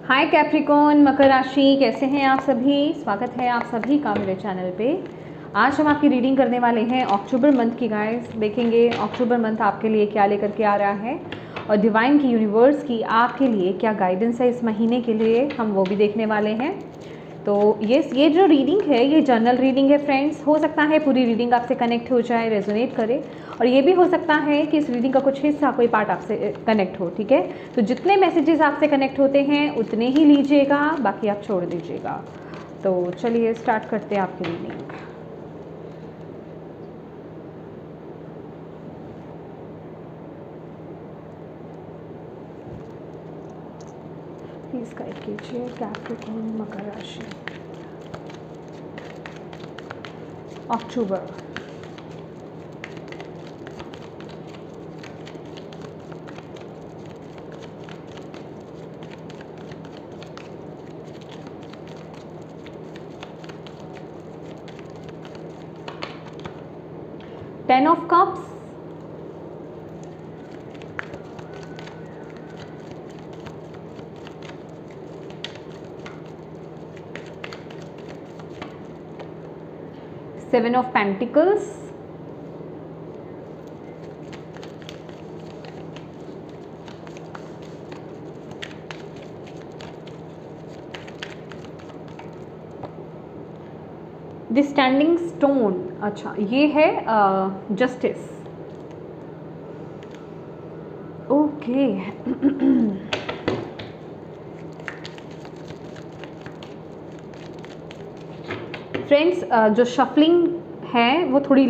हाय Capricorn, मकर राशि, कैसे हैं आप सभी। स्वागत है आप सभी का मेरे चैनल पे। आज हम आपकी रीडिंग करने वाले हैं अक्टूबर मंथ की। गाइस देखेंगे अक्टूबर मंथ आपके लिए क्या लेकर के आ रहा है और डिवाइन की, यूनिवर्स की आपके लिए क्या गाइडेंस है इस महीने के लिए, हम वो भी देखने वाले हैं। तो ये जो रीडिंग है ये जनरल रीडिंग है फ्रेंड्स। हो सकता है पूरी रीडिंग आपसे कनेक्ट हो जाए, रेजोनेट करे, और ये भी हो सकता है कि इस रीडिंग का कुछ हिस्सा, कोई पार्ट आपसे कनेक्ट हो। ठीक है, तो जितने मैसेजेस आपसे कनेक्ट होते हैं उतने ही लीजिएगा, बाकी आप छोड़ दीजिएगा। तो चलिए स्टार्ट करते हैं आपकी रीडिंग। प्लीज़ गाइड कीजिए कैप्रिकॉर्न मकर राशि October. Ten of cups, seven of pentacles, the standing stone. अच्छा, ये है जस्टिस। ओके फ्रेंड्स, जो शफलिंग है वो थोड़ी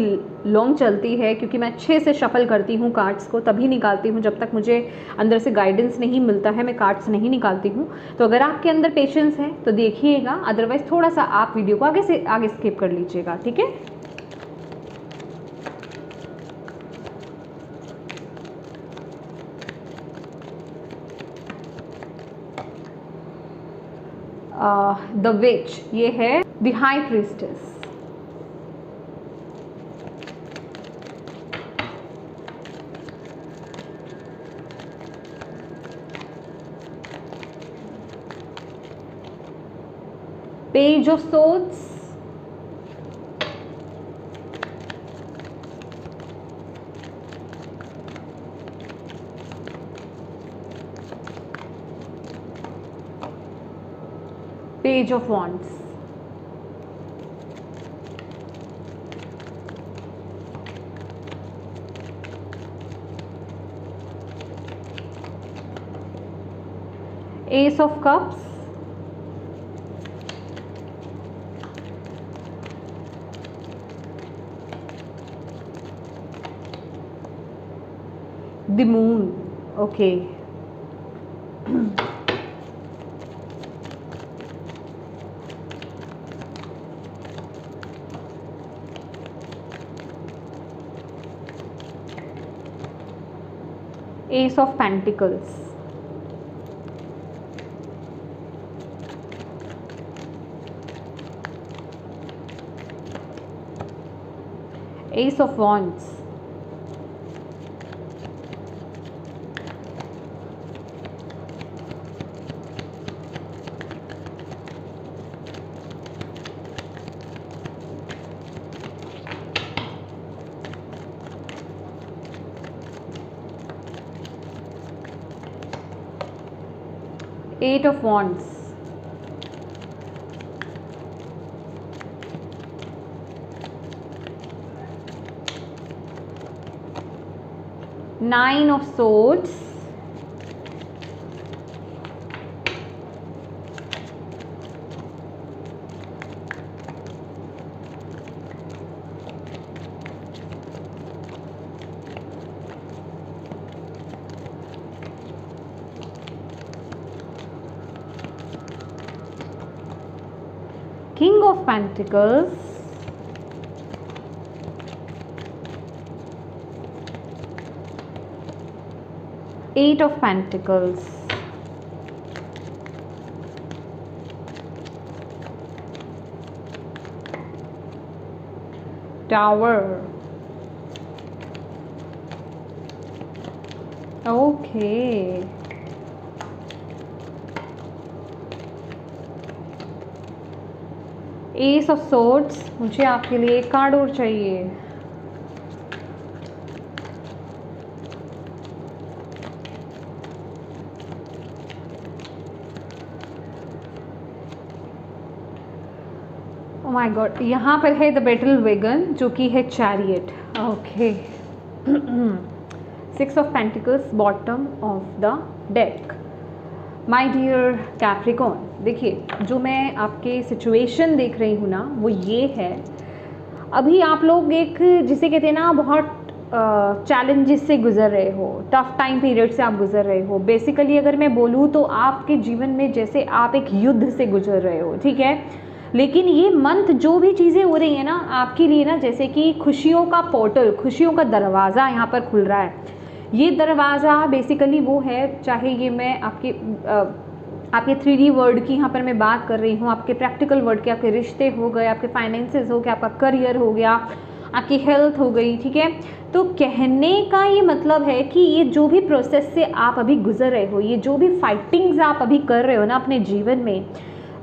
लॉन्ग चलती है, क्योंकि मैं अच्छे से शफल करती हूँ कार्ड्स को, तभी निकालती हूँ। जब तक मुझे अंदर से गाइडेंस नहीं मिलता है मैं कार्ड्स नहीं निकालती हूँ। तो अगर आपके अंदर पेशेंस है तो देखिएगा, अदरवाइज थोड़ा सा आप वीडियो को आगे से आगे स्किप कर लीजिएगा। ठीक है, द विच, ये है the high priestess. Page of swords, page of wands, ace of cups, the moon. Okay, ace of pentacles, ace of wands, eight of wands, nine of swords, King of Pentacles, Eight of Pentacles, Tower, Okay. Ace of swords, मुझे आपके लिए एक card और चाहिए। Oh my God, यहाँ पर है the battle wagon जो कि है chariot. Okay, 6 of pentacles bottom of the deck. My dear Capricorn, देखिए जो मैं आपके सिचुएशन देख रही हूँ ना वो ये है, अभी आप लोग एक जिसे कहते हैं ना बहुत चैलेंजेस से गुजर रहे हो, टफ टाइम पीरियड से आप गुजर रहे हो। बेसिकली अगर मैं बोलूँ तो आपके जीवन में जैसे आप एक युद्ध से गुजर रहे हो, ठीक है। लेकिन ये मंथ जो भी चीज़ें हो रही हैं ना आपके लिए ना, जैसे कि खुशियों का पोर्टल, खुशियों का दरवाज़ा यहाँ पर खुल रहा है। ये दरवाज़ा बेसिकली वो है, चाहे ये मैं आपके 3D वर्ड की यहाँ पर मैं बात कर रही हूँ, आपके प्रैक्टिकल वर्ड के, आपके रिश्ते हो गए, आपके फाइनेंसेस हो गए, आपका करियर हो गया, आपकी हेल्थ हो गई, ठीक है। तो कहने का ये मतलब है कि ये जो भी प्रोसेस से आप अभी गुजर रहे हो, ये जो भी फाइटिंग्स आप अभी कर रहे हो ना अपने जीवन में,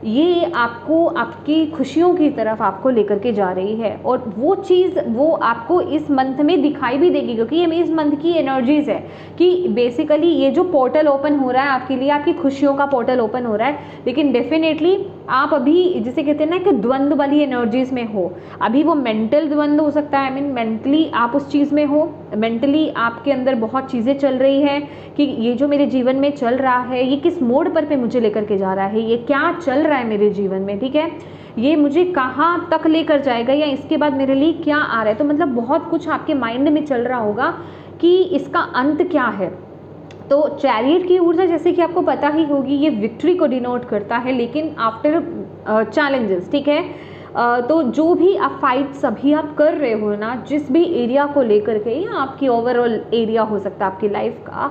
ये आपको आपकी खुशियों की तरफ आपको लेकर के जा रही है। और वो चीज़ वो आपको इस मंथ में दिखाई भी देगी, क्योंकि ये इस मंथ की एनर्जीज़ है कि बेसिकली ये जो पोर्टल ओपन हो रहा है आपके लिए, आपकी खुशियों का पोर्टल ओपन हो रहा है। लेकिन डेफिनेटली आप अभी जिसे कहते हैं ना कि द्वंद्व वाली एनर्जीज़ में हो। अभी वो मेंटल द्वंद्व हो सकता है, आई मीन मेंटली आप उस चीज़ में हो, मेंटली आपके अंदर बहुत चीज़ें चल रही है कि ये जो मेरे जीवन में चल रहा है ये किस मोड़ पर मुझे लेकर के जा रहा है, ये क्या चल रहा है मेरे जीवन में, ठीक है, ये मुझे कहाँ तक लेकर जाएगा या इसके बाद मेरे लिए क्या आ रहा है। तो मतलब बहुत कुछ आपके माइंड में चल रहा होगा कि इसका अंत क्या है। तो चैरियट की ऊर्जा जैसे कि आपको पता ही होगी ये विक्ट्री को डिनोट करता है, लेकिन आफ्टर चैलेंजेस, ठीक है। तो जो भी आप फाइट्स अभी आप कर रहे हो ना, जिस भी एरिया को लेकर के, या आपकी ओवरऑल एरिया हो सकता है आपकी लाइफ का,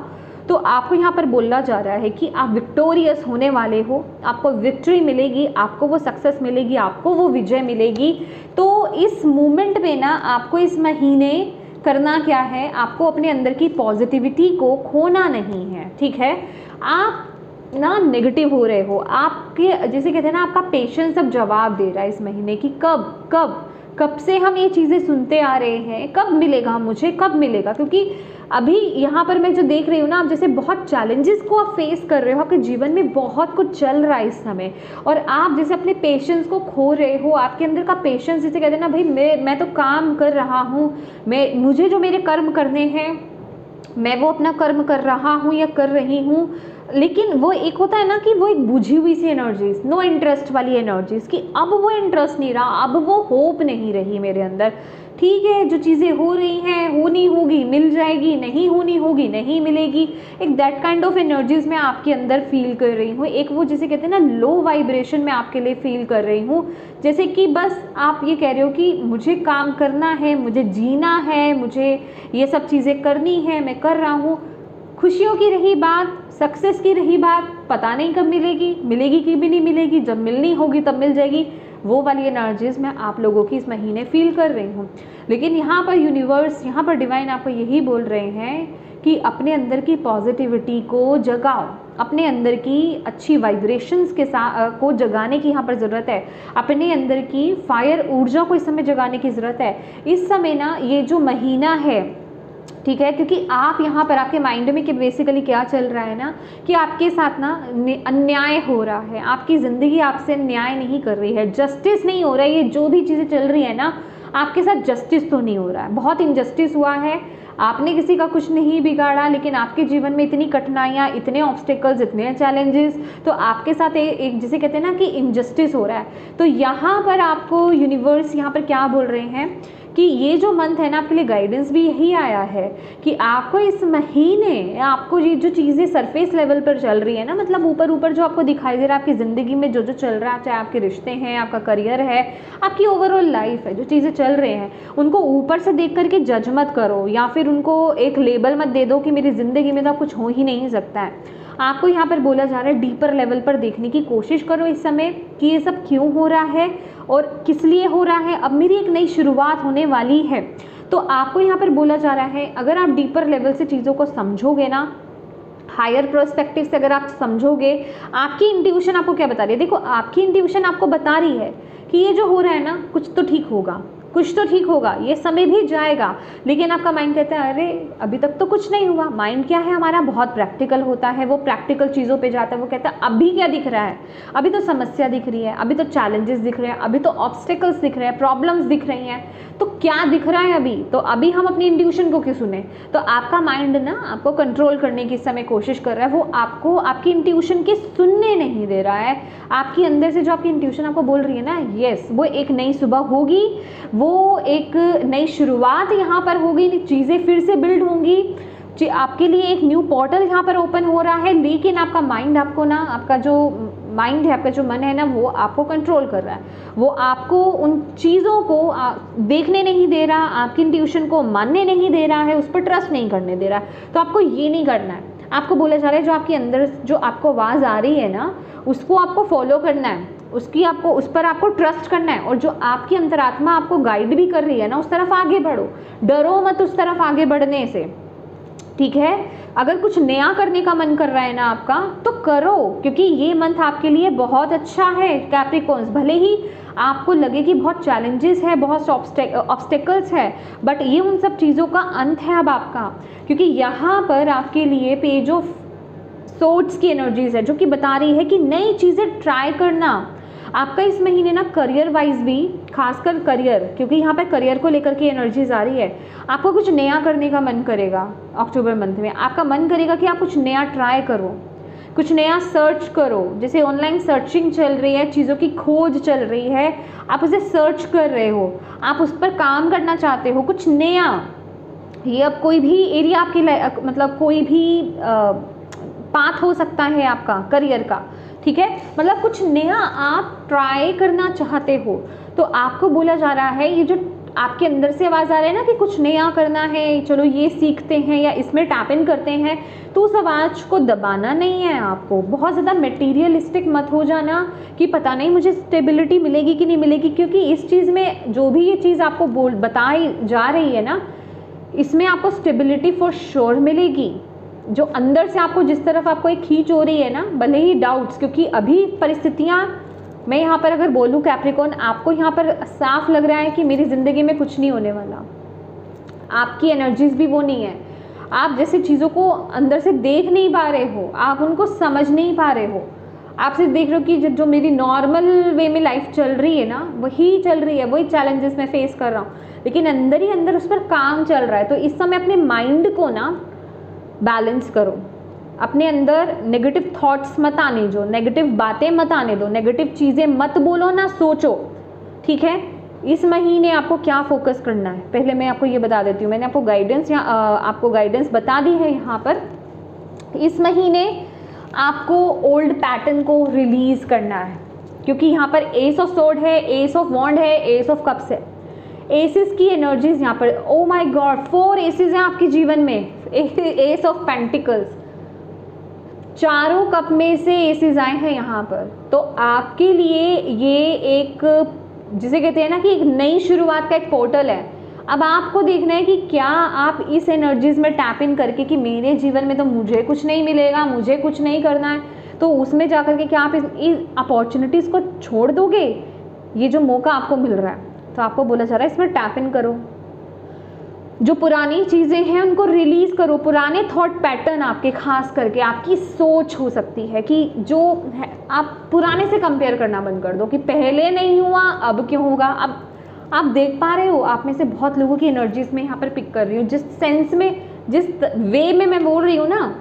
तो आपको यहाँ पर बोला जा रहा है कि आप विक्टोरियस होने वाले हो, आपको विक्ट्री मिलेगी, आपको वो सक्सेस मिलेगी, आपको वो विजय मिलेगी। तो इस मोमेंट में ना आपको इस महीने करना क्या है, आपको अपने अंदर की पॉजिटिविटी को खोना नहीं है, ठीक है। आप ना नेगेटिव हो रहे हो, आपके जिसे कहते हैं ना आपका पेशेंस अब जवाब दे रहा है इस महीने की कब से हम ये चीज़ें सुनते आ रहे हैं, कब मिलेगा मुझे, कब मिलेगा। क्योंकि अभी यहाँ पर मैं जो देख रही हूँ ना, आप जैसे बहुत चैलेंजेस को आप फेस कर रहे हो, आपके जीवन में बहुत कुछ चल रहा है इस समय, और आप जैसे अपने पेशेंस को खो रहे हो। आपके अंदर का पेशेंस जिसे कहते हैं ना, भाई मैं तो काम कर रहा हूँ, मुझे जो मेरे कर्म करने हैं मैं वो अपना कर्म कर रहा हूँ या कर रही हूँ, लेकिन वो एक होता है ना कि वो एक बुझी हुई सी एनर्जीज, नो इंटरेस्ट वाली एनर्जीज, कि अब वो इंटरेस्ट नहीं रहा, अब वो होप नहीं रही मेरे अंदर। ठीक है, जो चीज़ें हो रही हैं होनी होगी, मिल जाएगी, नहीं होनी होगी नहीं मिलेगी, एक दैट काइंड ऑफ एनर्जीज मैं आपके अंदर फील कर रही हूँ। एक वो जिसे कहते हैं ना लो वाइब्रेशन में आपके लिए फील कर रही हूँ, जैसे कि बस आप ये कह रहे हो कि मुझे काम करना है, मुझे जीना है, मुझे ये सब चीज़ें करनी है, मैं कर रहा हूँ। खुशियों की रही बात, सक्सेस की रही बात, पता नहीं कब मिलेगी, मिलेगी कि भी नहीं मिलेगी, जब मिलनी होगी तब मिल जाएगी, वो वाली एनर्जीज मैं आप लोगों की इस महीने फील कर रही हूँ। लेकिन यहाँ पर यूनिवर्स, यहाँ पर डिवाइन आपको यही बोल रहे हैं कि अपने अंदर की पॉजिटिविटी को जगाओ, अपने अंदर की अच्छी वाइब्रेशंस के साथ को जगाने की यहाँ पर ज़रूरत है, अपने अंदर की फायर ऊर्जा को इस समय जगाने की ज़रूरत है। इस समय ना ये जो महीना है, ठीक है, क्योंकि आप यहाँ पर आपके माइंड में कि बेसिकली क्या चल रहा है ना कि आपके साथ ना अन्याय हो रहा है, आपकी ज़िंदगी आपसे न्याय नहीं कर रही है, जस्टिस नहीं हो रहा है। ये जो भी चीज़ें चल रही है ना आपके साथ जस्टिस तो नहीं हो रहा है, बहुत इनजस्टिस हुआ है, आपने किसी का कुछ नहीं बिगाड़ा, लेकिन आपके जीवन में इतनी कठिनाइयाँ, इतने ऑब्स्टेकल्स, इतने चैलेंजेस, तो आपके साथ एक जिसे कहते हैं ना कि इनजस्टिस हो रहा है। तो यहाँ पर आपको यूनिवर्स यहाँ पर क्या बोल रहे हैं कि ये जो मंथ है ना आपके लिए गाइडेंस भी यही आया है कि आपको इस महीने आपको ये जो चीज़ें सरफेस लेवल पर चल रही है ना, मतलब ऊपर ऊपर जो आपको दिखाई दे रहा है आपकी ज़िंदगी में जो जो चल रहा है, चाहे आपके रिश्ते हैं, आपका करियर है, आपकी ओवरऑल लाइफ है, जो चीज़ें चल रहे हैं उनको ऊपर से देख करके जज मत करो, या फिर उनको एक लेबल मत दे दो कि मेरी ज़िंदगी में तो कुछ हो ही नहीं सकता है। आपको यहाँ पर बोला जा रहा है डीपर लेवल पर देखने की कोशिश करो इस समय कि ये सब क्यों हो रहा है और किस लिए हो रहा है। अब मेरी एक नई शुरुआत होने वाली है, तो आपको यहाँ पर बोला जा रहा है अगर आप डीपर लेवल से चीज़ों को समझोगे ना हायर पर्सपेक्टिव से अगर आप समझोगे, आपकी इंट्यूशन आपको क्या बता रही है? देखो, आपकी इंट्यूशन आपको बता रही है कि ये जो हो रहा है ना, कुछ तो ठीक होगा, कुछ तो ठीक होगा, ये समय भी जाएगा। लेकिन आपका माइंड कहता है अरे अभी तक तो कुछ नहीं हुआ। माइंड क्या है हमारा, बहुत प्रैक्टिकल होता है, वो प्रैक्टिकल चीज़ों पे जाता है। वो कहता है अभी क्या दिख रहा है, अभी तो समस्या दिख रही है, अभी तो चैलेंजेस दिख रहे हैं, अभी तो ऑब्स्टिकल्स दिख रहे हैं, प्रॉब्लम्स दिख रही हैं, तो क्या दिख रहा है अभी, तो अभी हम अपनी इंट्यूशन को क्यों सुने। तो आपका माइंड ना आपको कंट्रोल करने की इस समय कोशिश कर रहा है, वो आपको आपकी इंट्यूशन की सुनने नहीं दे रहा है। आपकी अंदर से जो आपकी इंट्यूशन आपको बोल रही है ना, यस, वो एक नई सुबह होगी, वो एक नई शुरुआत यहाँ पर होगी, चीज़ें फिर से बिल्ड होंगी, आपके लिए एक न्यू पोर्टल यहाँ पर ओपन हो रहा है। लेकिन आपका माइंड आपको ना, आपका जो माइंड है, आपका जो मन है ना, वो आपको कंट्रोल कर रहा है, वो आपको उन चीज़ों को देखने नहीं दे रहा, आपकी इंट्यूशन को मानने नहीं दे रहा है, उस पर ट्रस्ट नहीं करने दे रहा है। तो आपको ये नहीं करना है। आपको बोला जा रहा है जो आपके अंदर जो आपको आवाज़ आ रही है ना, उसको आपको फॉलो करना है, उस पर आपको ट्रस्ट करना है, और जो आपकी अंतरात्मा आपको गाइड भी कर रही है ना, उस तरफ आगे बढ़ो, डरो मत उस तरफ आगे बढ़ने से, ठीक है। अगर कुछ नया करने का मन कर रहा है ना आपका, तो करो, क्योंकि ये मंथ आपके लिए बहुत अच्छा है कैप्रिकॉर्न्स। भले ही आपको लगे कि बहुत चैलेंजेस है, बहुत ऑब्स्टेकल्स है, बट ये उन सब चीज़ों का अंत है अब आपका, क्योंकि यहाँ पर आपके लिए पेज ऑफ सोर्ड्स की एनर्जीज है जो कि बता रही है कि नई चीज़ें ट्राई करना। आपका इस महीने ना करियर वाइज भी, खासकर करियर, क्योंकि यहाँ पर करियर को लेकर के एनर्जीज आ रही है, आपको कुछ नया करने का मन करेगा। अक्टूबर मंथ में आपका मन करेगा कि आप कुछ नया ट्राई करो, कुछ नया सर्च करो। जैसे ऑनलाइन सर्चिंग चल रही है, चीज़ों की खोज चल रही है, आप उसे सर्च कर रहे हो, आप उस पर काम करना चाहते हो, कुछ नया। ये अब कोई भी एरिया आपकी मतलब कोई भी पाथ हो सकता है आपका करियर का, ठीक है। मतलब कुछ नया आप ट्राई करना चाहते हो, तो आपको बोला जा रहा है, ये जो आपके अंदर से आवाज़ आ रहा है ना कि कुछ नया करना है, चलो ये सीखते हैं या इसमें टैप इन करते हैं, तो उस आवाज़ को दबाना नहीं है आपको। बहुत ज़्यादा मटेरियलिस्टिक मत हो जाना कि पता नहीं मुझे स्टेबिलिटी मिलेगी कि नहीं मिलेगी, क्योंकि इस चीज़ में जो भी ये चीज़ आपको बताई जा रही है ना, इसमें आपको स्टेबिलिटी फॉर श्योर मिलेगी। जो अंदर से आपको जिस तरफ आपको एक खींच हो रही है ना, भले ही डाउट्स, क्योंकि अभी परिस्थितियाँ, मैं यहाँ पर अगर बोलूँ कैप्रिकॉर्न, आपको यहाँ पर साफ लग रहा है कि मेरी ज़िंदगी में कुछ नहीं होने वाला। आपकी एनर्जीज भी वो नहीं है, आप जैसे चीज़ों को अंदर से देख नहीं पा रहे हो, आप उनको समझ नहीं पा रहे हो, आप सिर्फ देख रहे हो कि जो मेरी नॉर्मल वे में लाइफ चल रही है ना, वही चल रही है, वही चैलेंजेस मैं फेस कर रहा हूँ, लेकिन अंदर ही अंदर उस पर काम चल रहा है। तो इस समय अपने माइंड को ना बैलेंस करो, अपने अंदर नेगेटिव थॉट्स मत आने दो, नेगेटिव बातें मत आने दो, नेगेटिव चीज़ें मत बोलो ना सोचो, ठीक है। इस महीने आपको क्या फोकस करना है, पहले मैं आपको ये बता देती हूँ। मैंने आपको गाइडेंस बता दी है यहाँ पर। इस महीने आपको ओल्ड पैटर्न को रिलीज़ करना है, क्योंकि यहाँ पर एस ऑफ सोर्ड है, एस ऑफ वॉन्ड है, एस ऑफ कप्स है, एसेस की एनर्जीज यहाँ पर। ओ माय गॉड, 4 एसेस हैं आपके जीवन में, एस ऑफ पेंटिकल्स, चारों कप में से एसेस आए हैं यहाँ पर। तो आपके लिए ये एक, जिसे कहते हैं ना कि एक नई शुरुआत का एक पोर्टल है। अब आपको देखना है कि क्या आप इस एनर्जीज में टैप इन करके कि मेरे जीवन में तो मुझे कुछ नहीं मिलेगा, मुझे कुछ नहीं करना है, तो उसमें जाकर के क्या आप इस अपॉर्चुनिटीज़ को छोड़ दोगे? ये जो मौका आपको मिल रहा है, तो आपको बोला जा रहा है इसमें टैप इन करो। जो पुरानी चीज़ें हैं उनको रिलीज़ करो, पुराने थॉट पैटर्न आपके, खास करके आपकी सोच हो सकती है कि जो है आप पुराने से कंपेयर करना बंद कर दो कि पहले नहीं हुआ अब क्यों होगा। अब आप देख पा रहे हो, आप में से बहुत लोगों की एनर्जीज में यहाँ पर पिक कर रही हूँ, जिस सेंस में, जिस वे में मैं बोल रही हूँ ना,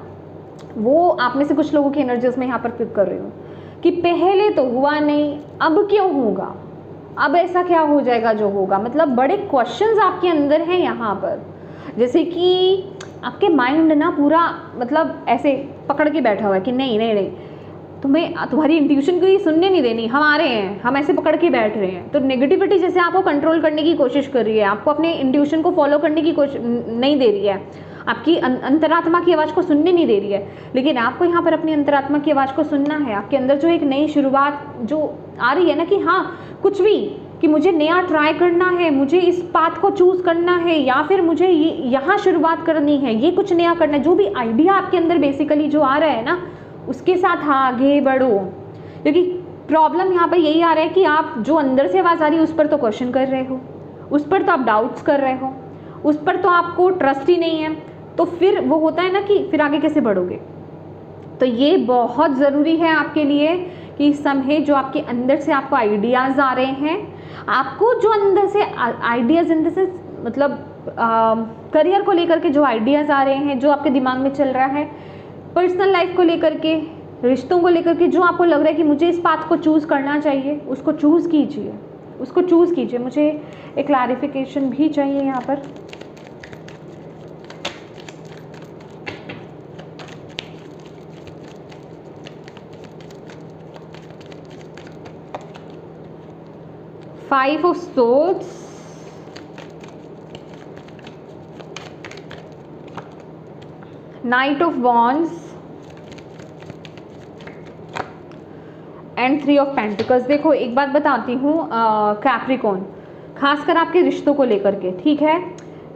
वो आप में से कुछ लोगों की एनर्जीज में यहाँ पर पिक कर रही हूँ कि पहले तो हुआ नहीं, अब क्यों होगा, अब ऐसा क्या हो जाएगा जो होगा। मतलब बड़े क्वेश्चंस आपके अंदर हैं यहाँ पर, जैसे कि आपके माइंड ना पूरा मतलब ऐसे पकड़ के बैठा हुआ है कि नहीं नहीं नहीं, तुम्हारी इंट्यूशन को ही सुनने नहीं देनी, हम आ रहे हैं, हम ऐसे पकड़ के बैठ रहे हैं। तो नेगेटिविटी जैसे आपको कंट्रोल करने की कोशिश कर रही है, आपको अपने इंट्यूशन को फॉलो करने की कोशिश नहीं दे रही है, आपकी अंतरात्मा की आवाज़ को सुनने नहीं दे रही है। लेकिन आपको यहाँ पर अपनी अंतरात्मा की आवाज़ को सुनना है। आपके अंदर जो एक नई शुरुआत जो आ रही है ना कि हाँ कुछ भी, कि मुझे नया ट्राई करना है, मुझे इस पाथ को चूज़ करना है, या फिर मुझे ये यहाँ शुरुआत करनी है, ये कुछ नया करना है, जो भी आइडिया आपके अंदर बेसिकली जो आ रहा है ना, उसके साथ आगे बढ़ो। क्योंकि प्रॉब्लम यहाँ पर यही आ रहा है कि आप जो अंदर से आवाज़ आ रही है उस पर तो क्वेश्चन कर रहे हो, उस पर तो आप डाउट्स कर रहे हो, उस पर तो आपको ट्रस्ट ही नहीं है, तो फिर वो होता है ना कि फिर आगे कैसे बढ़ोगे। तो ये बहुत ज़रूरी है आपके लिए कि इस समय जो आपके अंदर से आपको आइडियाज़ आ रहे हैं, आपको जो अंदर से आइडियाज़ अंदर से मतलब करियर को लेकर के जो आइडियाज़ आ रहे हैं, जो आपके दिमाग में चल रहा है, पर्सनल लाइफ को लेकर के, रिश्तों को लेकर के, जो आपको लग रहा है कि मुझे इस पाथ को चूज़ करना चाहिए, उसको चूज़ कीजिए, उसको चूज़ कीजिए। मुझे एक क्लैरिफिकेशन भी चाहिए यहाँ पर। Five of swords, night of wands and three of pentacles. देखो एक बात बताती हूँ कैप्रिकॉर्न, खासकर आपके रिश्तों को लेकर के, ठीक है,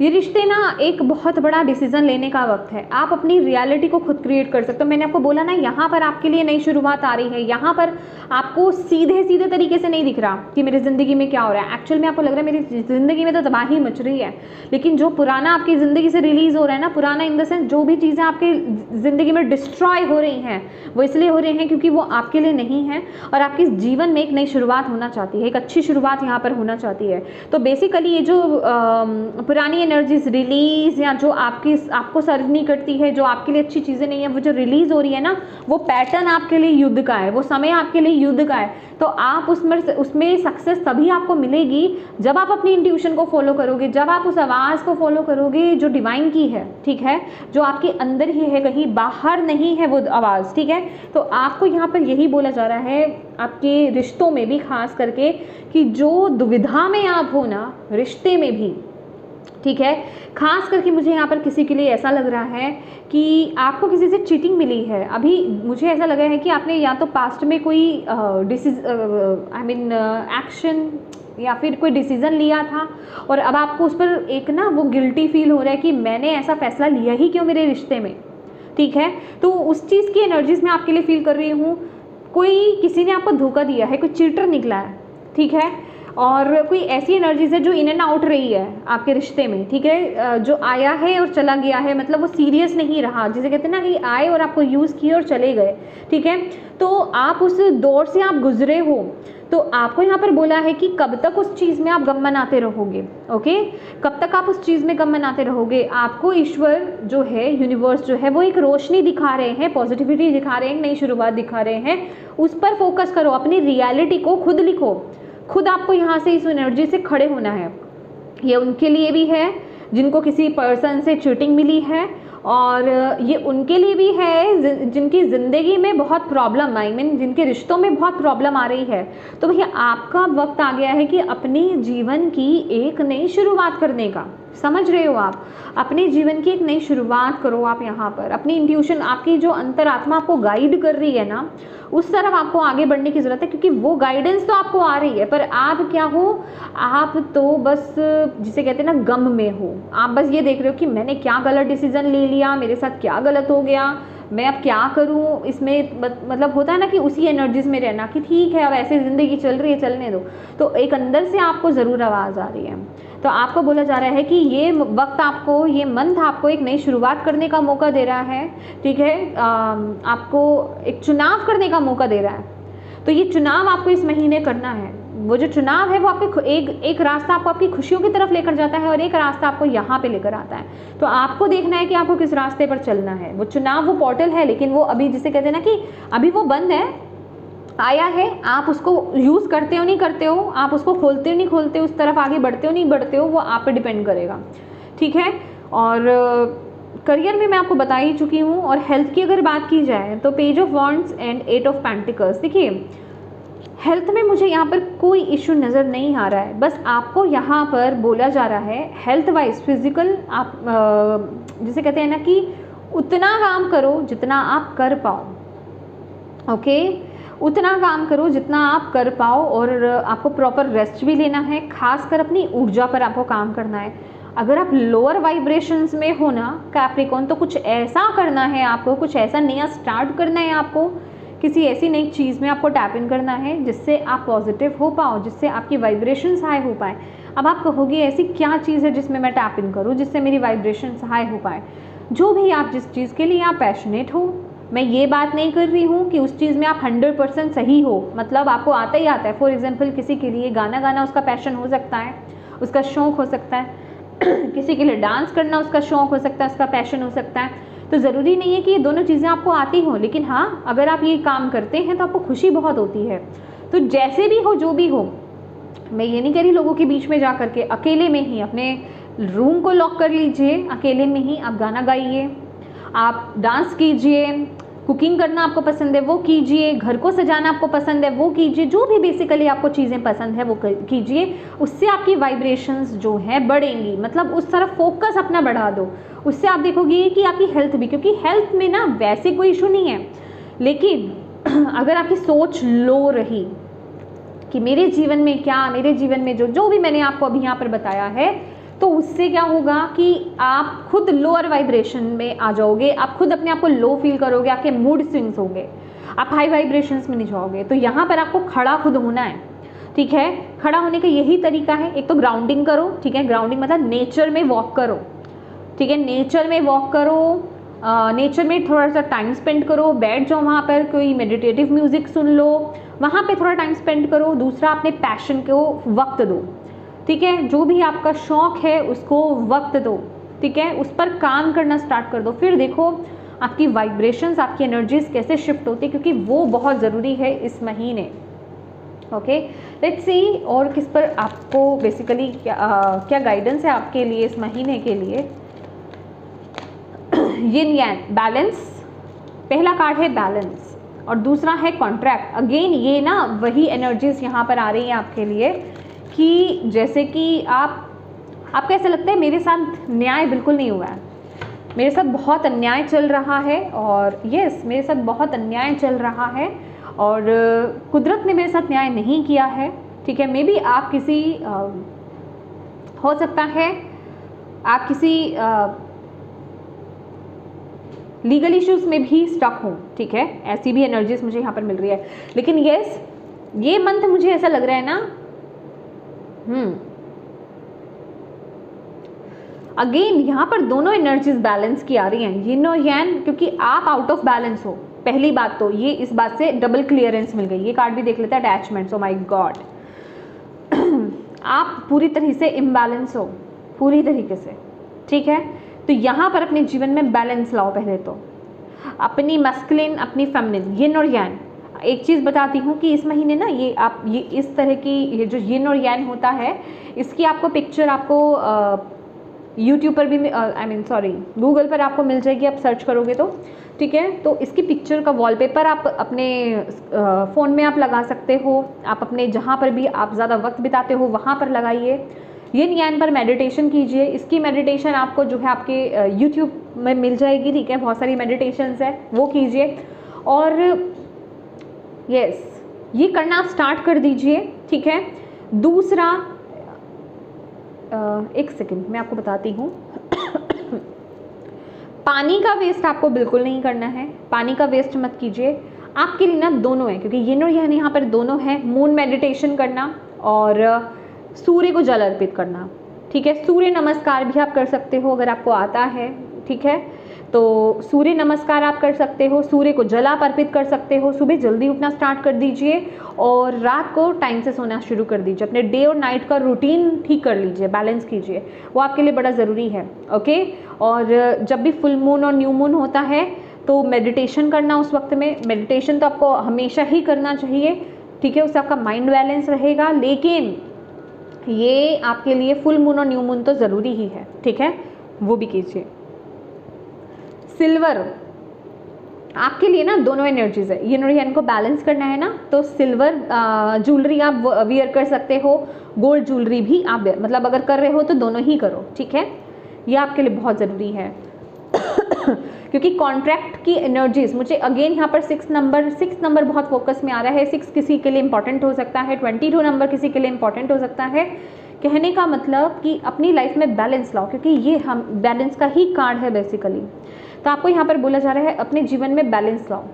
ये रिश्ते ना एक बहुत बड़ा डिसीजन लेने का वक्त है। आप अपनी रियलिटी को खुद क्रिएट कर सकते हो। मैंने आपको बोला ना, यहाँ पर आपके लिए नई शुरुआत आ रही है। यहाँ पर आपको सीधे सीधे तरीके से नहीं दिख रहा कि मेरी ज़िंदगी में क्या हो रहा है। एक्चुअल में आपको लग रहा है मेरी ज़िंदगी में तो तबाही मच रही है, लेकिन जो पुराना आपकी ज़िंदगी से रिलीज़ हो रहा है ना, पुराना इन द सेंस जो भी चीज़ें आपकी ज़िंदगी में डिस्ट्रॉय हो रही हैं, वो इसलिए हो रही हैं क्योंकि वो आपके लिए नहीं है और आपके जीवन में एक नई शुरुआत होना चाहती है, एक अच्छी शुरुआत यहाँ पर होना चाहती है। तो बेसिकली ये जो पुरानी एनर्जीज रिलीज, या जो आपको सर्व नहीं करती है, जो आपके लिए अच्छी चीज़ें नहीं है, वो जो रिलीज हो रही है ना, वो पैटर्न आपके लिए युद्ध का है, वो समय आपके लिए युद्ध का है। तो आप उसमें सक्सेस तभी आपको मिलेगी जब आप अपनी इंट्यूशन को फॉलो करोगे, जब आप उस आवाज़ को फॉलो करोगे जो डिवाइन की है, ठीक है, जो आपके अंदर ही है, कहीं बाहर नहीं है वो आवाज़, ठीक है। तो आपको यहाँ पर यही बोला जा रहा है आपके रिश्तों में भी खास करके, कि जो दुविधा में आप हो ना रिश्ते में भी, ठीक है, खास करके मुझे यहाँ पर किसी के लिए ऐसा लग रहा है कि आपको किसी से चीटिंग मिली है। अभी मुझे ऐसा लगा है कि आपने या तो पास्ट में कोई एक्शन या फिर कोई डिसीज़न लिया था और अब आपको उस पर एक ना वो गिल्टी फील हो रहा है कि मैंने ऐसा फैसला लिया ही क्यों मेरे रिश्ते में, ठीक है। तो उस चीज़ की एनर्जीज मैं आपके लिए फील कर रही हूँ। किसी ने आपको धोखा दिया है, कोई चीटर निकला है, ठीक है, और कोई ऐसी एनर्जीज है जो इन एंड आउट रही है आपके रिश्ते में, ठीक है, जो आया है और चला गया है, मतलब वो सीरियस नहीं रहा, जिसे कहते हैं ना कि आए और आपको यूज़ किए और चले गए, ठीक है। तो आप उस दौर से आप गुजरे हो, तो आपको यहाँ पर बोला है कि कब तक उस चीज़ में आप गम मनाते रहोगे, ओके, कब तक आप उस चीज़ में गम मनाते रहोगे। आपको ईश्वर जो है, यूनिवर्स जो है, वो एक रोशनी दिखा रहे हैं, पॉजिटिविटी दिखा रहे हैं, नई शुरुआत दिखा रहे हैं। उस पर फोकस करो, अपनी रियलिटी को खुद लिखो, खुद आपको यहाँ से इस एनर्जी से खड़े होना है। ये उनके लिए भी है जिनको किसी पर्सन से चीटिंग मिली है, और ये उनके लिए भी है जिनकी ज़िंदगी में बहुत प्रॉब्लम, जिनके रिश्तों में बहुत प्रॉब्लम आ रही है। तो भैया आपका वक्त आ गया है कि अपने जीवन की एक नई शुरुआत करने का, समझ रहे हो आप, अपने जीवन की एक नई शुरुआत करो आप यहाँ पर। अपनी इंट्यूशन, आपकी जो अंतरात्मा आपको गाइड कर रही है ना, उस तरफ आपको आगे बढ़ने की ज़रूरत है, क्योंकि वो गाइडेंस तो आपको आ रही है, पर आप क्या हो, आप तो बस जिसे कहते हैं ना गम में हो। आप बस ये देख रहे हो कि मैंने क्या गलत डिसीजन ले लिया, मेरे साथ क्या गलत हो गया, मैं अब क्या करूं इसमें, मतलब होता है ना कि उसी एनर्जीज में रहना कि ठीक है अब ऐसे ज़िंदगी चल रही है, चलने दो। तो एक अंदर से आपको ज़रूर आवाज़ आ रही है। तो आपको बोला जा रहा है कि ये वक्त आपको, ये मंथ आपको एक नई शुरुआत करने का मौका दे रहा है, ठीक है, आपको एक चुनाव करने का मौका दे रहा है। तो ये चुनाव आपको इस महीने करना है। वो जो चुनाव है वो आपके एक रास्ता आपको आपकी खुशियों की तरफ लेकर जाता है और एक रास्ता आपको यहाँ पे लेकर आता है। तो आपको देखना है कि आपको किस रास्ते पर चलना है। वो चुनाव, वो पोर्टल है, लेकिन वो अभी जिसे कहते हैं ना कि अभी वो बंद है, आया है, आप उसको यूज़ करते हो नहीं करते हो, आप उसको खोलते हो नहीं खोलते हो, उस तरफ आगे बढ़ते हो नहीं बढ़ते हो, वो आप पे डिपेंड करेगा, ठीक है। और करियर में मैं आपको बता ही चुकी हूँ। और हेल्थ की अगर बात की जाए तो page of wands and 8 of pentacles. देखिए हेल्थ में मुझे यहाँ पर कोई इशू नज़र नहीं आ रहा है, बस आपको यहाँ पर बोला जा रहा है हेल्थ वाइज फिजिकल, आप जिसे कहते हैं ना कि उतना काम करो जितना आप कर पाओ, ओके, उतना काम करो जितना आप कर पाओ, और आपको प्रॉपर रेस्ट भी लेना है, खासकर अपनी ऊर्जा पर आपको काम करना है। अगर आप लोअर वाइब्रेशंस में हो ना कैप्रिकॉर्न, तो कुछ ऐसा करना है आपको, कुछ ऐसा नया स्टार्ट करना है आपको, किसी ऐसी नई चीज़ में आपको टैप इन करना है जिससे आप पॉजिटिव हो पाओ, जिससे आपकी वाइब्रेशंस हाई हो पाए। अब आप कहोगे ऐसी क्या चीज़ है जिसमें मैं टैप इन करूँ जिससे मेरी वाइब्रेशंस हाई हो पाए। जो भी आप जिस चीज़ के लिए आप पैशनेट हो, मैं ये बात नहीं कर रही हूँ कि उस चीज़ में आप 100% सही हो, मतलब आपको आता ही आता है। फॉर एग्जांपल किसी के लिए गाना गाना उसका पैशन हो सकता है, उसका शौक़ हो सकता है किसी के लिए डांस करना उसका शौक़ हो सकता है, उसका पैशन हो सकता है। तो ज़रूरी नहीं है कि ये दोनों चीज़ें आपको आती हों, लेकिन हाँ, अगर आप ये काम करते हैं तो आपको खुशी बहुत होती है। तो जैसे भी हो, जो भी हो, मैं ये नहीं कह रही लोगों के बीच में जा करके, अकेले में ही अपने रूम को लॉक कर लीजिए, अकेले में ही आप गाना गाइए, आप डांस कीजिए, कुकिंग करना आपको पसंद है वो कीजिए, घर को सजाना आपको पसंद है वो कीजिए, जो भी बेसिकली आपको चीज़ें पसंद है वो कीजिए। उससे आपकी वाइब्रेशंस जो है बढ़ेंगी, मतलब उस तरफ फोकस अपना बढ़ा दो। उससे आप देखोगे कि आपकी हेल्थ भी, क्योंकि हेल्थ में ना वैसे कोई इशू नहीं है, लेकिन अगर आपकी सोच लो रही कि मेरे जीवन में क्या, मेरे जीवन में जो भी मैंने आपको अभी यहाँ पर बताया है, तो उससे क्या होगा कि आप खुद लोअर वाइब्रेशन में आ जाओगे, आप खुद अपने आप को लो फील करोगे, आपके मूड स्विंग्स होंगे, आप हाई वाइब्रेशंस में नहीं जाओगे। तो यहाँ पर आपको खड़ा खुद होना है, ठीक है। खड़ा होने का यही तरीका है, एक तो ग्राउंडिंग करो, ठीक है। ग्राउंडिंग मतलब नेचर में वॉक करो, ठीक है। नेचर में वॉक करो, नेचर में थोड़ा सा टाइम स्पेंड करो, बैठ जाओ वहाँ पर, कोई मेडिटेटिव म्यूज़िक सुन लो, वहाँ पे थोड़ा टाइम स्पेंड करो। दूसरा, अपने पैशन को वक्त दो, ठीक है। जो भी आपका शौक़ है उसको वक्त दो, ठीक है, उस पर काम करना स्टार्ट कर दो। फिर देखो आपकी वाइब्रेशंस, आपकी एनर्जीज कैसे शिफ्ट होती है, क्योंकि वो बहुत ज़रूरी है इस महीने। ओके, लेट्स सी और किस पर आपको बेसिकली क्या गाइडेंस है आपके लिए इस महीने के लिए। यिन यांग बैलेंस, पहला कार्ड है बैलेंस और दूसरा है कॉन्ट्रैक्ट। अगेन ये ना वही एनर्जीज यहाँ पर आ रही हैं आपके लिए कि जैसे कि आपको ऐसा लगता है मेरे साथ न्याय बिल्कुल नहीं हुआ है, मेरे साथ बहुत अन्याय चल रहा है, और यस मेरे साथ बहुत अन्याय चल रहा है और कुदरत ने मेरे साथ न्याय नहीं किया है, ठीक है। मे बी आप किसी हो सकता है आप किसी लीगल इश्यूज में भी स्टक हो, ठीक है, ऐसी भी एनर्जीज मुझे यहाँ पर मिल रही है। लेकिन यस ये मंथ मुझे ऐसा लग रहा है ना, अगेन यहाँ पर दोनों एनर्जीज बैलेंस की आ रही हैं, यिन और यांग, क्योंकि आप आउट ऑफ बैलेंस हो। पहली बात तो ये, इस बात से डबल क्लियरेंस मिल गई। ये कार्ड भी देख लेता है, अटैचमेंट्स। ओ माय गॉड, आप पूरी तरह से इम्बैलेंस हो, पूरी तरीके से, ठीक है। तो यहाँ पर अपने जीवन में बैलेंस लाओ। पहले तो अपनी मस्कुलिन, अपनी फेमिनिन, यिन और यांग। एक चीज़ बताती हूँ कि इस महीने ना ये इस तरह की ये जो यिन और यांग होता है, इसकी आपको पिक्चर आपको यूट्यूब पर भी गूगल पर आपको मिल जाएगी, आप सर्च करोगे तो, ठीक है। तो इसकी पिक्चर का वॉलपेपर आप अपने फ़ोन में आप लगा सकते हो, आप अपने जहाँ पर भी आप ज़्यादा वक्त बिताते हो वहाँ पर लगाइए। यिन यांग पर मेडिटेशन कीजिए। इसकी मेडिटेशन आपको जो है आपके यूट्यूब में मिल जाएगी, ठीक है, बहुत सारी मेडिटेशंस है, वो कीजिए। और यस ये करना आप स्टार्ट कर दीजिए, ठीक है। दूसरा, एक सेकंड मैं आपको बताती हूँ। पानी का वेस्ट आपको बिल्कुल नहीं करना है, पानी का वेस्ट मत कीजिए। आपके लिए ना दोनों है, क्योंकि यिन और यांग यहाँ पर दोनों है। मून मेडिटेशन करना और सूर्य को जल अर्पित करना, ठीक है। सूर्य नमस्कार भी आप कर सकते हो अगर आपको आता है, ठीक है। तो सूर्य नमस्कार आप कर सकते हो, सूर्य को जल आप अर्पित कर सकते हो। सुबह जल्दी उठना स्टार्ट कर दीजिए और रात को टाइम से सोना शुरू कर दीजिए। अपने डे और नाइट का रूटीन ठीक कर लीजिए, बैलेंस कीजिए, वो आपके लिए बड़ा ज़रूरी है, ओके। और जब भी फुल मून और न्यू मून होता है तो मेडिटेशन करना, उस वक्त में मेडिटेशन तो आपको हमेशा ही करना चाहिए, ठीक है, उससे आपका माइंड बैलेंस रहेगा। लेकिन ये आपके लिए फुल मून और न्यू मून तो ज़रूरी ही है, ठीक है, वो भी कीजिए। सिल्वर आपके लिए ना दोनों एनर्जीज है, यिन और यांग को बैलेंस करना है ना, तो सिल्वर ज्वेलरी आप वियर कर सकते हो, गोल्ड ज्वेलरी भी आप मतलब अगर कर रहे हो तो दोनों ही करो, ठीक है, ये आपके लिए बहुत ज़रूरी है। क्योंकि कॉन्ट्रैक्ट की एनर्जीज मुझे अगेन यहाँ पर 6 नंबर बहुत फोकस में आ रहा है। 6 किसी के लिए इंपॉर्टेंट हो सकता है, 22 नंबर किसी के लिए इंपॉर्टेंट हो सकता है। कहने का मतलब कि अपनी लाइफ में बैलेंस लाओ, क्योंकि ये हम बैलेंस का ही कार्ड है बेसिकली। तो आपको यहाँ पर बोला जा रहा है अपने जीवन में बैलेंस लाओ,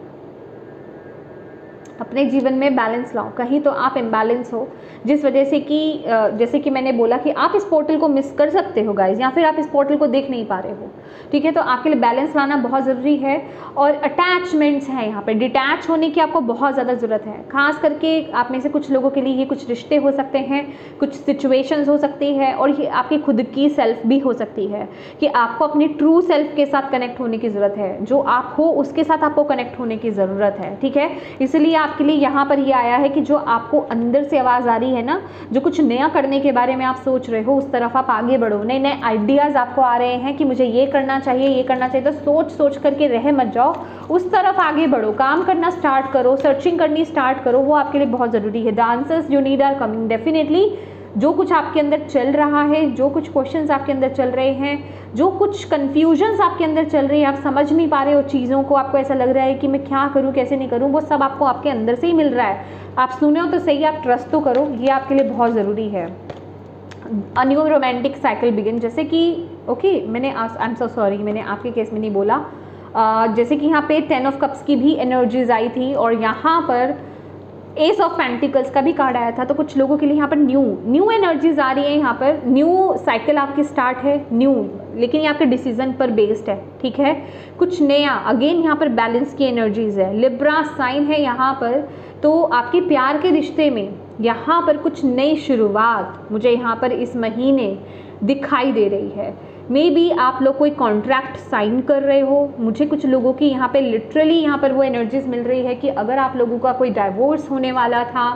अपने जीवन में बैलेंस लाओ। कहीं तो आप इम्बैलेंस हो, जिस वजह से कि जैसे कि मैंने बोला कि आप इस पोर्टल को मिस कर सकते हो गाइज, या फिर आप इस पोर्टल को देख नहीं पा रहे हो, ठीक है। तो आपके लिए बैलेंस लाना बहुत ज़रूरी है। और अटैचमेंट्स हैं यहाँ पे, डिटैच होने की आपको बहुत ज़्यादा ज़रूरत है। खास करके आप में से कुछ लोगों के लिए ये कुछ रिश्ते हो सकते हैं, कुछ सिचुएशंस हो सकती है, और ये आपकी खुद की सेल्फ भी हो सकती है कि आपको अपनी ट्रू सेल्फ के साथ कनेक्ट होने की ज़रूरत है। जो आप हो उसके साथ आपको कनेक्ट होने की ज़रूरत है, ठीक है। इसलिए आपके लिए यहाँ पर ये आया है कि जो आपको अंदर से आवाज़ आ रही है ना, जो कुछ नया करने के बारे में आप सोच रहे हो, उस तरफ आप आगे बढ़ो। नए नए आइडियाज़ आपको आ रहे हैं कि मुझे ये करना चाहिए, ये करना चाहिए। तो सोच करके रह मत जाओ, उस तरफ आगे बढ़ो, काम करना स्टार्ट करो, सर्चिंग करनी स्टार्ट करो। वो आपके लिए बहुत ज़रूरी है। The answers you need are coming definitely. जो कुछ आपके अंदर चल रहा है, जो कुछ क्वेश्चंस आपके अंदर चल रहे हैं, जो कुछ कन्फ्यूजन्स आपके अंदर चल रही है, आप समझ नहीं पा रहे हो चीज़ों को, आपको ऐसा लग रहा है कि मैं क्या करूं, कैसे नहीं करूं, वो सब आपको आपके अंदर से ही मिल रहा है। आप सुने हो तो सही, आप ट्रस्ट तो करो, ये आपके लिए बहुत ज़रूरी है। A new romantic cycle begin, जैसे कि ओके मैंने आई एम सो सॉरी, मैंने आपके केस में नहीं बोला। जैसे कि यहाँ पे 10 ऑफ कप्स की भी एनर्जीज आई थी, और यहाँ पर एस ऑफ पेंटिकल्स का भी कार्ड आया था। तो कुछ लोगों के लिए यहाँ पर न्यू एनर्जीज आ रही है, यहाँ पर न्यू साइकिल आपकी स्टार्ट है, न्यू, लेकिन ये आपके डिसीजन पर बेस्ड है, ठीक है। कुछ नया, अगेन यहाँ पर बैलेंस की एनर्जीज है, लिब्रा साइन है यहाँ पर। तो आपके प्यार के रिश्ते में यहाँ पर कुछ नई शुरुआत मुझे यहाँ पर इस महीने दिखाई दे रही है। मे बी आप लोग कोई कॉन्ट्रैक्ट साइन कर रहे हो। मुझे कुछ लोगों की यहाँ पे लिटरली यहाँ पर वो एनर्जीज मिल रही है कि अगर आप लोगों का कोई डाइवोर्स होने वाला था,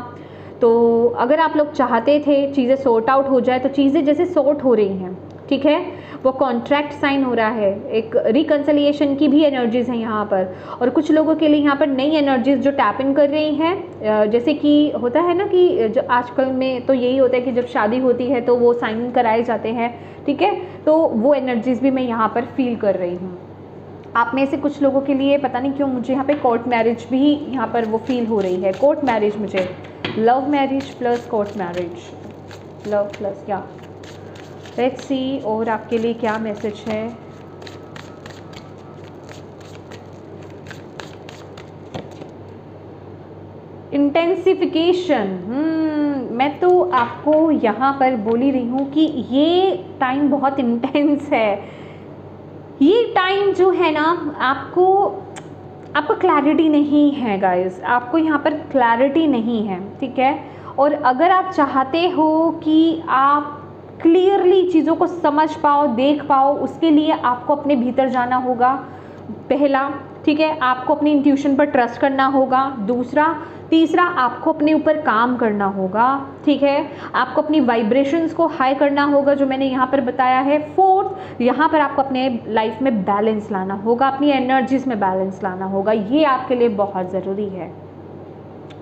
तो अगर आप लोग चाहते थे चीज़ें सॉर्ट आउट हो जाए, तो चीज़ें जैसे सॉर्ट हो रही हैं, ठीक है। वो कॉन्ट्रैक्ट साइन हो रहा है, एक रिकन्सिलिएशन की भी एनर्जीज हैं यहाँ पर। और कुछ लोगों के लिए यहाँ पर नई एनर्जीज जो टैप इन कर रही हैं, जैसे कि होता है ना कि जो आजकल में तो यही होता है कि जब शादी होती है तो वो साइन कराए जाते हैं, ठीक है। तो वो एनर्जीज भी मैं यहाँ पर फील कर रही हूँ। आप में से कुछ लोगों के लिए पता नहीं क्यों मुझे यहाँ पे कोर्ट मैरिज भी यहाँ पर वो फील हो रही है। कोर्ट मैरिज, मुझे love marriage plus court marriage, love plus क्या, लेट्स सी और आपके लिए क्या मैसेज है। इंटेंसिफिकेशन, मैं तो आपको यहाँ पर बोल ही रही हूँ कि ये टाइम बहुत इंटेंस है। ये टाइम जो है ना, आपको क्लैरिटी नहीं है गाइस, आपको यहाँ पर क्लैरिटी नहीं है, ठीक है। और अगर आप चाहते हो कि आप क्लियरली चीज़ों को समझ पाओ, देख पाओ, उसके लिए आपको अपने भीतर जाना होगा, पहला, ठीक है। आपको अपनी इंट्यूशन पर ट्रस्ट करना होगा, दूसरा, तीसरा आपको अपने ऊपर काम करना होगा, ठीक है। आपको अपनी वाइब्रेशंस को हाई करना होगा, जो मैंने यहाँ पर बताया है। फोर्थ, यहाँ पर आपको अपने लाइफ में बैलेंस लाना होगा, अपनी एनर्जीज में बैलेंस लाना होगा। ये आपके लिए बहुत ज़रूरी है,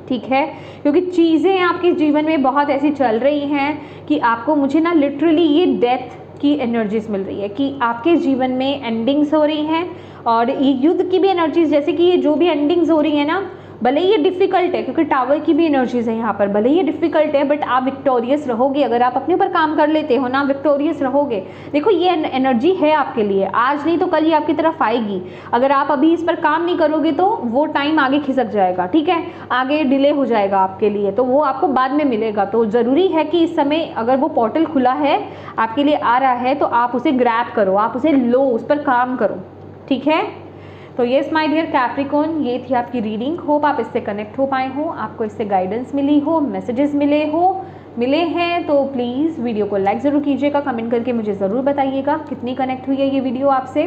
ठीक है। क्योंकि चीज़ें आपके जीवन में बहुत ऐसी चल रही हैं कि आपको, मुझे ना लिटरली ये डेथ की एनर्जीज मिल रही है कि आपके जीवन में एंडिंग्स हो रही हैं, और ये युद्ध की भी एनर्जीज, जैसे कि ये जो भी एंडिंग्स हो रही है ना, भले ही ये डिफ़िकल्ट है, क्योंकि टावर की भी एनर्जीज है यहाँ पर, भले ही ये डिफ़िकल्ट है बट आप विक्टोरियस रहोगे। अगर आप अपने ऊपर काम कर लेते हो ना, विक्टोरियस रहोगे। देखो ये एनर्जी है आपके लिए, आज नहीं तो कल ये आपकी तरफ आएगी। अगर आप अभी इस पर काम नहीं करोगे तो वो टाइम आगे खिसक जाएगा, ठीक है, आगे डिले हो जाएगा आपके लिए, तो वो आपको बाद में मिलेगा। तो ज़रूरी है कि इस समय अगर वो पोर्टल खुला है, आपके लिए आ रहा है, तो आप उसे ग्रैब करो, आप उसे लो, उस पर काम करो, ठीक है। तो येस माय डियर कैप्रिकॉर्न, ये थी आपकी रीडिंग। होप आप इससे कनेक्ट हो पाए हो, आपको इससे गाइडेंस मिली हो, मैसेजेस मिले हैं तो प्लीज़ वीडियो को लाइक ज़रूर कीजिएगा, कमेंट करके मुझे ज़रूर बताइएगा कितनी कनेक्ट हुई है ये वीडियो आपसे।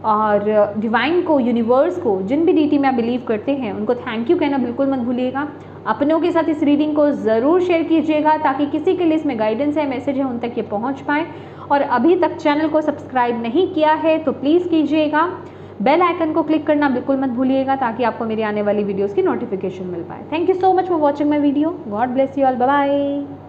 और डिवाइन को, यूनिवर्स को, जिन भी डीटी में आप बिलीव करते हैं उनको थैंक यू कहना बिल्कुल मत भूलिएगा। अपनों के साथ इस रीडिंग को ज़रूर शेयर कीजिएगा ताकि किसी के लिए इसमें गाइडेंस है, मैसेज है, उन तक ये पहुँच पाए। और अभी तक चैनल को सब्सक्राइब नहीं किया है तो प्लीज़ कीजिएगा। बेल आइकन को क्लिक करना बिल्कुल मत भूलिएगा ताकि आपको मेरी आने वाली वीडियोस की नोटिफिकेशन मिल पाए। Thank you so much for watching my video. God bless you all, bye bye.